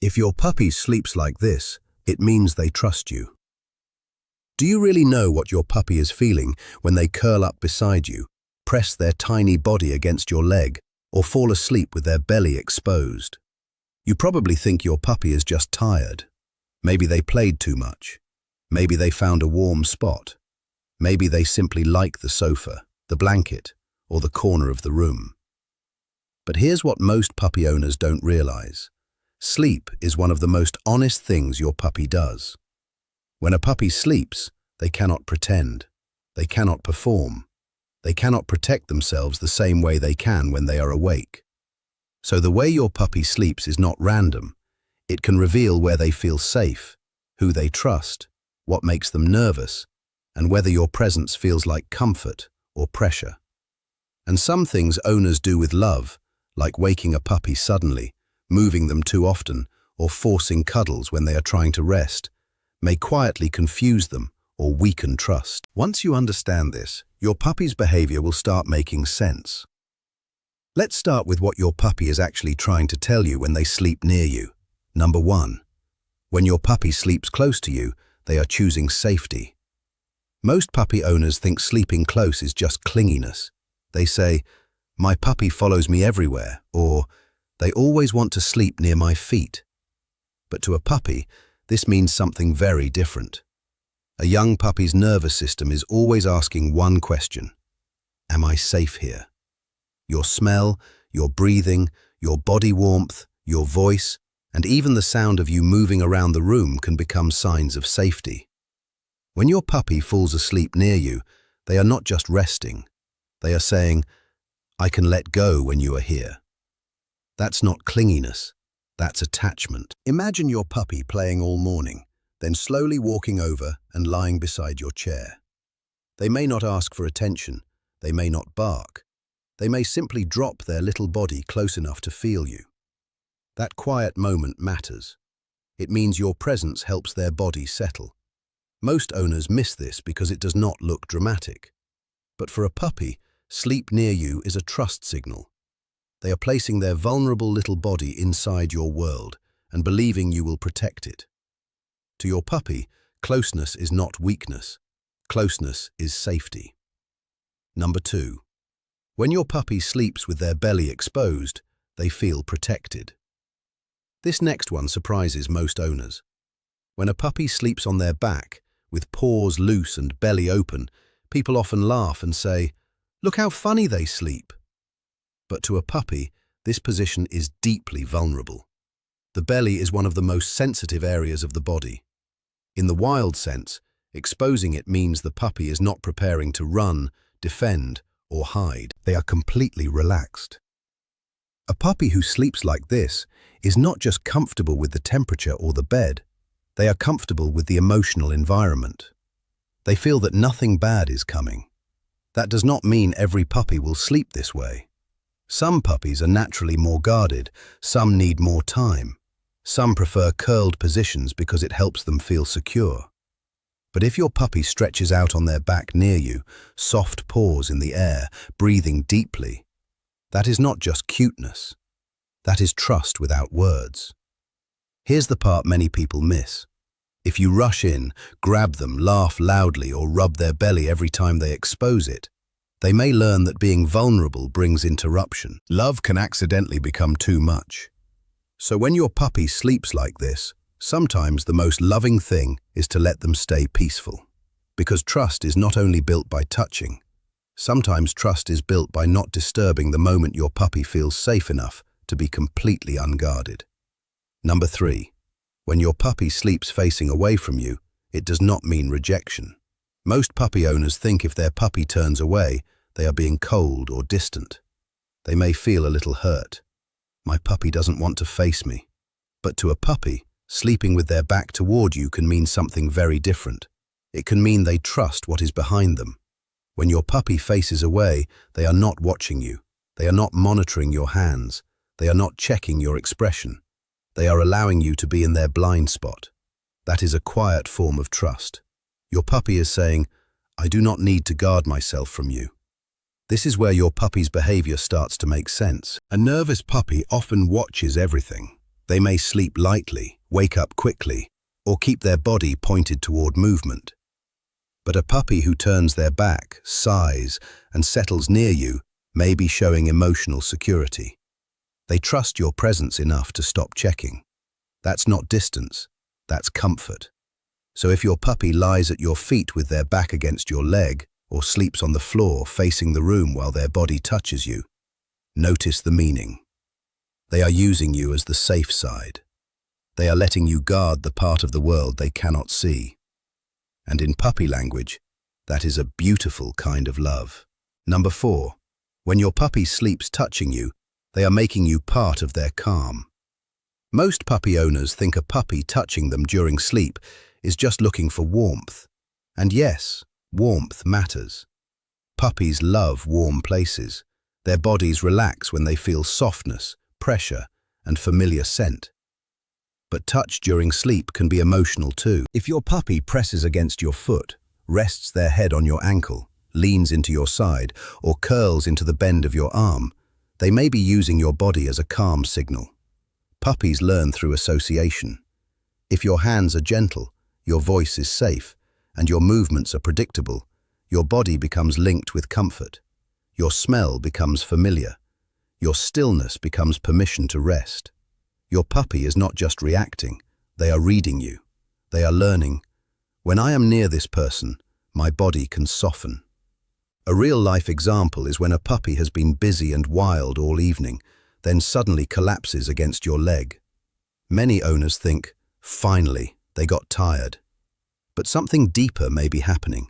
If your puppy sleeps like this, it means they trust you. Do you really know what your puppy is feeling when they curl up beside you, press their tiny body against your leg, or fall asleep with their belly exposed? You probably think your puppy is just tired. Maybe they played too much. Maybe they found a warm spot. Maybe they simply like the sofa, the blanket, or the corner of the room. But here's what most puppy owners don't realize. Sleep is one of the most honest things your puppy does. When a puppy sleeps, they cannot pretend. They cannot perform. They cannot protect themselves the same way they can when they are awake. So the way your puppy sleeps is not random. It can reveal where they feel safe, who they trust, what makes them nervous, and whether your presence feels like comfort or pressure. And some things owners do with love, like waking a puppy suddenly, moving them too often, or forcing cuddles when they are trying to rest, may quietly confuse them or weaken trust. Once you understand this, your puppy's behavior will start making sense. Let's start with what your puppy is actually trying to tell you when they sleep near you. Number 1. When your puppy sleeps close to you, they are choosing safety. Most puppy owners think sleeping close is just clinginess. They say, "My puppy follows me everywhere," or "They always want to sleep near my feet." But to a puppy, this means something very different. A young puppy's nervous system is always asking one question: am I safe here? Your smell, your breathing, your body warmth, your voice, and even the sound of you moving around the room can become signs of safety. When your puppy falls asleep near you, they are not just resting. They are saying, "I can let go when you are here." That's not clinginess, that's attachment. Imagine your puppy playing all morning, then slowly walking over and lying beside your chair. They may not ask for attention, they may not bark. They may simply drop their little body close enough to feel you. That quiet moment matters. It means your presence helps their body settle. Most owners miss this because it does not look dramatic. But for a puppy, sleep near you is a trust signal. They are placing their vulnerable little body inside your world and believing you will protect it. To your puppy, closeness is not weakness. Closeness is safety. Number 2. When your puppy sleeps with their belly exposed, they feel protected. This next one surprises most owners. When a puppy sleeps on their back, with paws loose and belly open, people often laugh and say, "Look how funny they sleep." But to a puppy, this position is deeply vulnerable. The belly is one of the most sensitive areas of the body. In the wild sense, exposing it means the puppy is not preparing to run, defend, or hide. They are completely relaxed. A puppy who sleeps like this is not just comfortable with the temperature or the bed. They are comfortable with the emotional environment. They feel that nothing bad is coming. That does not mean every puppy will sleep this way. Some puppies are naturally more guarded, some need more time. Some prefer curled positions because it helps them feel secure. But if your puppy stretches out on their back near you, soft paws in the air, breathing deeply, that is not just cuteness. That is trust without words. Here's the part many people miss. If you rush in, grab them, laugh loudly, or rub their belly every time they expose it, they may learn that being vulnerable brings interruption. Love can accidentally become too much. So when your puppy sleeps like this, sometimes the most loving thing is to let them stay peaceful. Because trust is not only built by touching. Sometimes trust is built by not disturbing the moment your puppy feels safe enough to be completely unguarded. Number 3. When your puppy sleeps facing away from you, it does not mean rejection. Most puppy owners think if their puppy turns away, they are being cold or distant. They may feel a little hurt. My puppy doesn't want to face me. But to a puppy, sleeping with their back toward you can mean something very different. It can mean they trust what is behind them. When your puppy faces away, they are not watching you. They are not monitoring your hands. They are not checking your expression. They are allowing you to be in their blind spot. That is a quiet form of trust. Your puppy is saying, "I do not need to guard myself from you." This is where your puppy's behavior starts to make sense. A nervous puppy often watches everything. They may sleep lightly, wake up quickly, or keep their body pointed toward movement. But a puppy who turns their back, sighs, and settles near you may be showing emotional security. They trust your presence enough to stop checking. That's not distance, that's comfort. So if your puppy lies at your feet with their back against your leg, or sleeps on the floor facing the room while their body touches you, notice the meaning. They are using you as the safe side. They are letting you guard the part of the world they cannot see. And in puppy language, that is a beautiful kind of love. Number 4. When your puppy sleeps touching you, they are making you part of their calm. Most puppy owners think a puppy touching them during sleep is just looking for warmth. And yes, warmth matters. Puppies love warm places. Their bodies relax when they feel softness, pressure, and familiar scent. But touch during sleep can be emotional too. If your puppy presses against your foot, rests their head on your ankle, leans into your side, or curls into the bend of your arm, they may be using your body as a calm signal. Puppies learn through association. If your hands are gentle, your voice is safe, and your movements are predictable, your body becomes linked with comfort. Your smell becomes familiar. Your stillness becomes permission to rest. Your puppy is not just reacting, they are reading you. They are learning, when I am near this person, my body can soften. A real-life example is when a puppy has been busy and wild all evening, then suddenly collapses against your leg. Many owners think, finally, they got tired. But something deeper may be happening.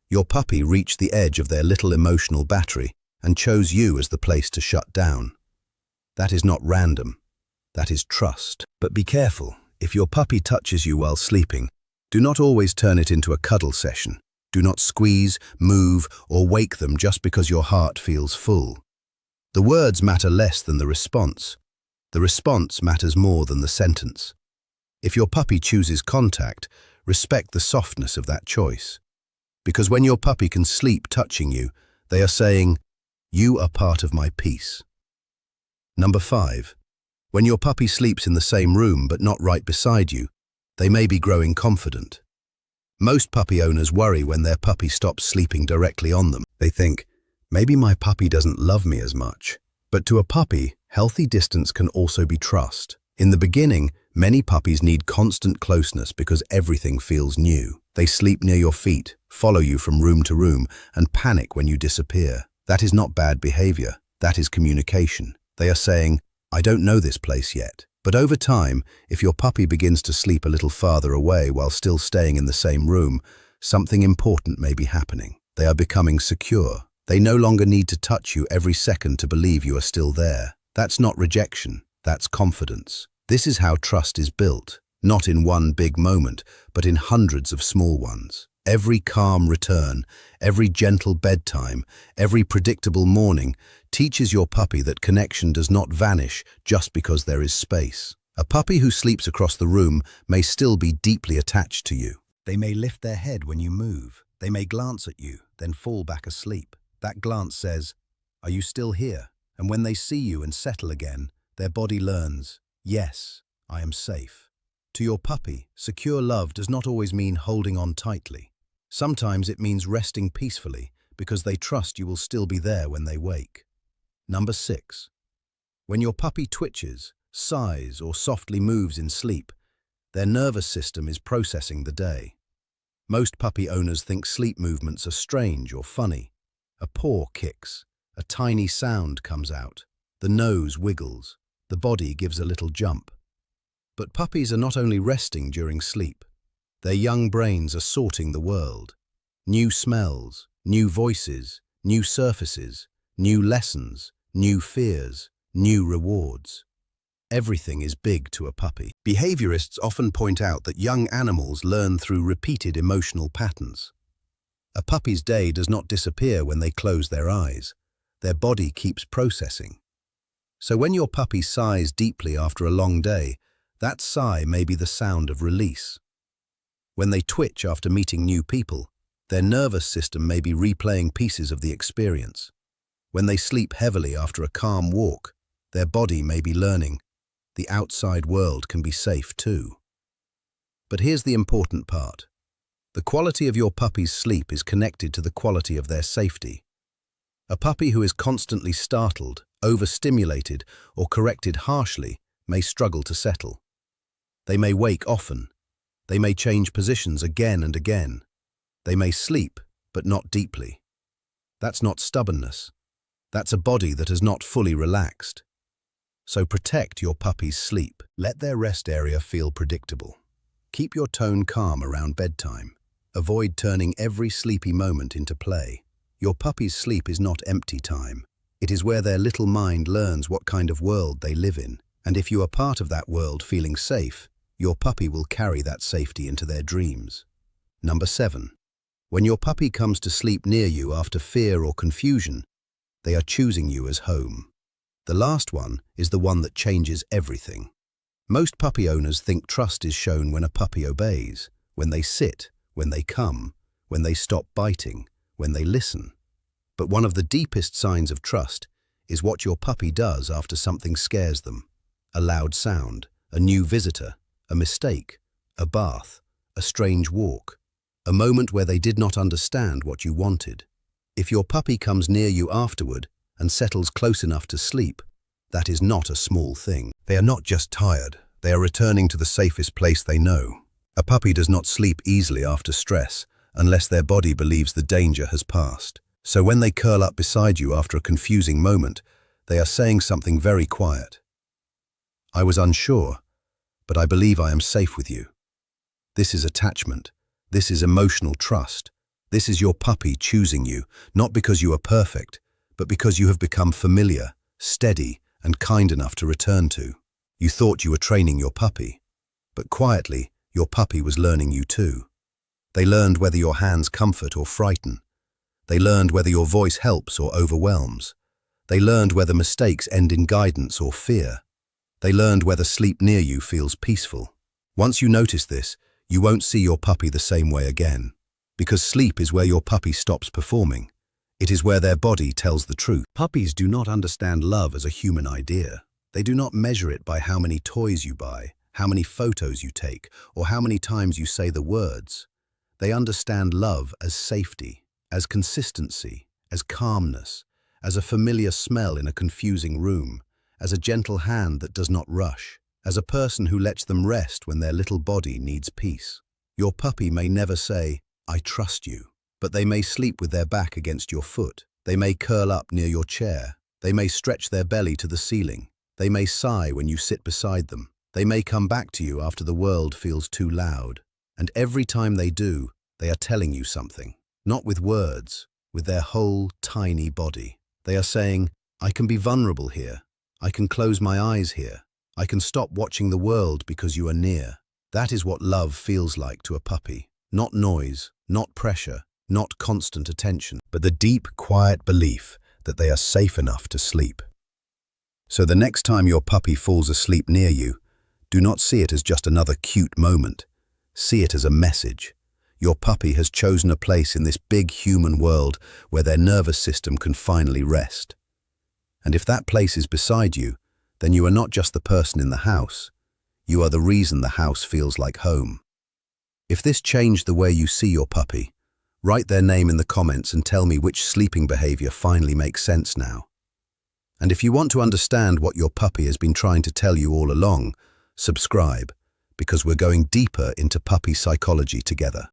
Your puppy reached the edge of their little emotional battery and chose you as the place to shut down. That is not random. That is trust. But be careful. If your puppy touches you while sleeping, do not always turn it into a cuddle session. Do not squeeze, move, or wake them just because your heart feels full. The words matter less than the response. The response matters more than the sentence. If your puppy chooses contact, respect the softness of that choice. Because when your puppy can sleep touching you, they are saying, "You are part of my peace." Number 5. When your puppy sleeps in the same room but not right beside you, they may be growing confident. Most puppy owners worry when their puppy stops sleeping directly on them. They think, maybe my puppy doesn't love me as much. But to a puppy, healthy distance can also be trust. In the beginning, many puppies need constant closeness because everything feels new. They sleep near your feet, follow you from room to room, and panic when you disappear. That is not bad behavior. That is communication. They are saying, I don't know this place yet. But over time, if your puppy begins to sleep a little farther away while still staying in the same room, something important may be happening. They are becoming secure. They no longer need to touch you every second to believe you are still there. That's not rejection, that's confidence. This is how trust is built, not in one big moment, but in hundreds of small ones. Every calm return, every gentle bedtime, every predictable morning teaches your puppy that connection does not vanish just because there is space. A puppy who sleeps across the room may still be deeply attached to you. They may lift their head when you move. They may glance at you, then fall back asleep. That glance says, "Are you still here?" And when they see you and settle again, their body learns, "Yes, I am safe." To your puppy, secure love does not always mean holding on tightly. Sometimes it means resting peacefully because they trust you will still be there when they wake. Number 6. When your puppy twitches, sighs, or softly moves in sleep, their nervous system is processing the day. Most puppy owners think sleep movements are strange or funny. A paw kicks, a tiny sound comes out, the nose wiggles, the body gives a little jump. But puppies are not only resting during sleep. Their young brains are sorting the world. New smells, new voices, new surfaces, new lessons, new fears, new rewards. Everything is big to a puppy. Behaviorists often point out that young animals learn through repeated emotional patterns. A puppy's day does not disappear when they close their eyes. Their body keeps processing. So when your puppy sighs deeply after a long day, that sigh may be the sound of release. When they twitch after meeting new people, their nervous system may be replaying pieces of the experience. When they sleep heavily after a calm walk, their body may be learning, the outside world can be safe too. But here's the important part. The quality of your puppy's sleep is connected to the quality of their safety. A puppy who is constantly startled, overstimulated, or corrected harshly may struggle to settle. They may wake often. They may change positions again and again. They may sleep, but not deeply. That's not stubbornness. That's a body that has not fully relaxed. So protect your puppy's sleep. Let their rest area feel predictable. Keep your tone calm around bedtime. Avoid turning every sleepy moment into play. Your puppy's sleep is not empty time. It is where their little mind learns what kind of world they live in. And if you are part of that world feeling safe, your puppy will carry that safety into their dreams. Number 7. When your puppy comes to sleep near you after fear or confusion, they are choosing you as home. The last one is the one that changes everything. Most puppy owners think trust is shown when a puppy obeys, when they sit, when they come, when they stop biting, when they listen. But one of the deepest signs of trust is what your puppy does after something scares them. A loud sound, a new visitor, a mistake, a bath, a strange walk, a moment where they did not understand what you wanted. If your puppy comes near you afterward and settles close enough to sleep, that is not a small thing. They are not just tired, they are returning to the safest place they know. A puppy does not sleep easily after stress unless their body believes the danger has passed. So when they curl up beside you after a confusing moment, they are saying something very quiet. I was unsure, but I believe I am safe with you. This is attachment. This is emotional trust. This is your puppy choosing you, not because you are perfect, but because you have become familiar, steady, and kind enough to return to. You thought you were training your puppy, but quietly, your puppy was learning you too. They learned whether your hands comfort or frighten. They learned whether your voice helps or overwhelms. They learned whether mistakes end in guidance or fear. They learned whether sleep near you feels peaceful. Once you notice this, you won't see your puppy the same way again. Because sleep is where your puppy stops performing. It is where their body tells the truth. Puppies do not understand love as a human idea. They do not measure it by how many toys you buy, how many photos you take, or how many times you say the words. They understand love as safety, as consistency, as calmness, as a familiar smell in a confusing room, as a gentle hand that does not rush, as a person who lets them rest when their little body needs peace. Your puppy may never say, "I trust you," but they may sleep with their back against your foot. They may curl up near your chair. They may stretch their belly to the ceiling. They may sigh when you sit beside them. They may come back to you after the world feels too loud. And every time they do, they are telling you something. Not with words, with their whole tiny body. They are saying, "I can be vulnerable here. I can close my eyes here. I can stop watching the world because you are near." That is what love feels like to a puppy. Not noise, not pressure, not constant attention, but the deep, quiet belief that they are safe enough to sleep. So the next time your puppy falls asleep near you, do not see it as just another cute moment. See it as a message. Your puppy has chosen a place in this big human world where their nervous system can finally rest. And if that place is beside you, then you are not just the person in the house. You are the reason the house feels like home. If this changed the way you see your puppy, write their name in the comments and tell me which sleeping behavior finally makes sense now. And if you want to understand what your puppy has been trying to tell you all along, subscribe, because we're going deeper into puppy psychology together.